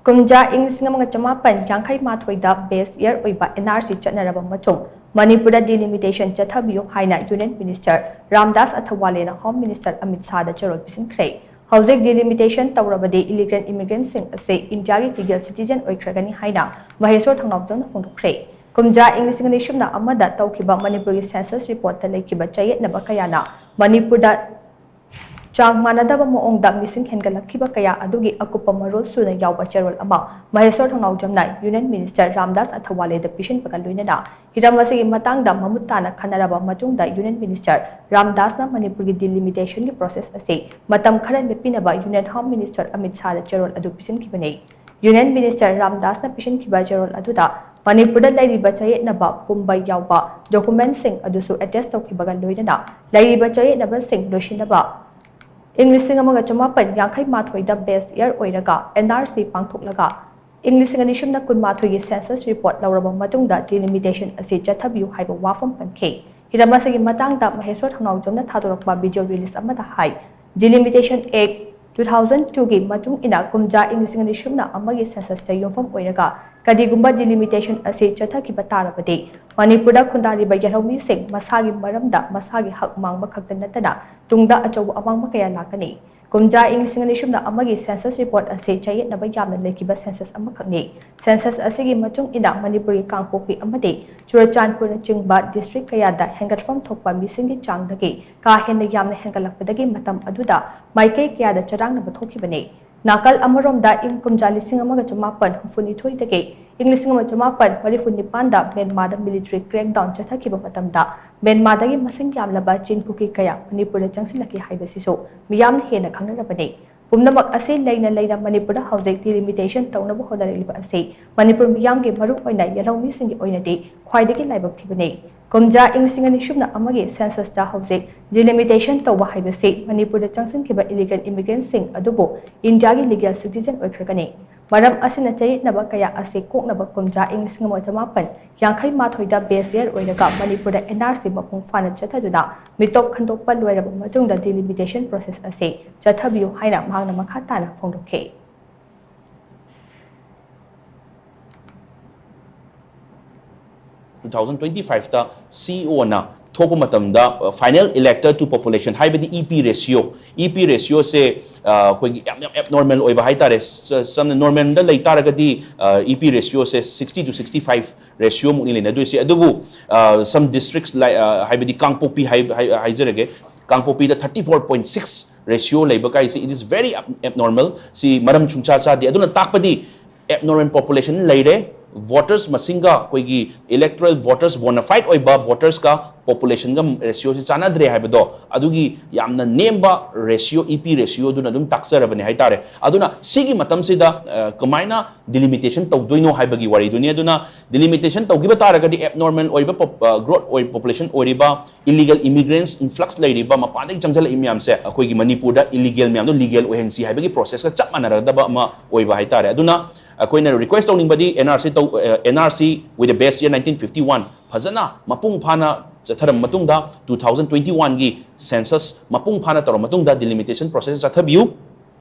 Kumja ing singamanga chamapan yangkai mathoida base year oiba Nrc Chatnaraba Matung Manipur da Delimitation Chathabiyu Haina Union Minister Ramdas Athawale na Home Minister Amit Shah Da Cherol Pisinkhre Howzek Delimitation Tawrabade illegal immigrants sing say India legal citizen oikragani Haina Maheswar Thangnawjang na phongdokre Kumja ing singanishum na amada tawkiba Manipuri census report ta lekiba chayet na bakayana Manipur da Chang manadaba moongda missing hengalakhiba kaya adugi akupa marol suna yawba cherol ama Maheswar Thangnawjamna Union Minister Ramdas Athawale da pishin pagaluinana hiramasi matangda mamutana Chatnaraba Matung da Union Minister Ramdas na Manipur gi delimitation gi process ase matam khara lepinaba Union Home Minister Amit Shah da Cherol adu pisin kibane Union Minister Ramdas na pishin kiba cherol aduda Manipur da lairiba chayet naba pumbai yawba document sing adusu attest tawkibaga loinana lairiba chayet naba sing loishinaba English among a chamapan Yankai Mathoida base year oiraga Nrc Pangthoklaga English anishum na kun Mathogi census report Lauraba Matung da Delimitation Chathabiyu Haina Wafam Panke Hiramasagi Matang da Maheswar Thangnawjam na Thadorakpa video release amada hai Delimitation Act 2002 gi Matung ina Kumja English anishum na amagi census ta yumfam oiraga Kadigumba Delimitation Chathakiba tarabade Manipur da khundariba yarhomi sing masagi maramda masagi hak mangba khakta natana tungda achaw amangba kaya lakani Kumja ing singanishum na amagi census report ase chayet naba yamna lekiba census amakhakni census asigi matung ina Manipuri kangpopi amade Churachandpur na chingba district kaya da hengatfam thokpa misingi changdagi ka henna yamna hengalakpadagi matam aduda maikay kaya da charang na bathokibane Nakal Amarom ing Kumja lising amaga chamapan hufuni thoidage ing lising amaga chamapan marifuni panda Myanmar da military crackdown chathakiba matamda Myanmar dagi masing yamlaba chin kuki kaya Manipur da changsilaki haibasiso miyam hena khangnarabane Pumnamak ase laina Manipur da howzek delimitation tawnaba honariliba ase Manipur miyam ge maru oina yalawmi singi oinade khwaidagi laibak thibane Kumja ing singanishum na amagi census ta howzek delimitation tawba haibase Manipur da changsinkiba illegal immigrants sing adubo India gi legal citizen oikragani maram asina chayet naba kaya ase koknaba Kumja ing singamo chamapan Yankai Mathoida base year oiraga Manipur da Nrc mapung fana chathaduna mitop khandokpa loiraba matung da delimitation process ase Chathabiyu Haina mahangna makhatana phongdokhe 2025 ta CEO na thopa matam da final elector to population haibadi EP ratio se koi abnormal oiba haitare some normal da laitaragadi EP ratio se 60 to 65 ratio muni lena do se adubu some districts like haibadi Kangpopi haizerege Kangpopi da 34.6 ratio labor kai se it is very abnormal si maram chungcha cha di aduna takpadi abnormal population laire voters masinga koigi electoral voters bona fight oiba voters ka population ga ratio si chanadre haibado adugi yamna nemba ratio EP ratio duna dum taksarabane haitare aduna sigi matam sida kamaina delimitation tawdoino haibagi wari dunia aduna delimitation tawgiba taragadi abnormal oiba growth oiba population oiba illegal immigrants influx lairiba mapandai changjala imyam se koigi Manipur da illegal myam no legal ohensi haibagi process ka chap manaradaba ma oiba haitare aduna akoina request owning body NRC with the base year 1951 phajana mapung phana chatharam matungda 2021 gi census mapung phana tarom matungda delimitation process chathabiyu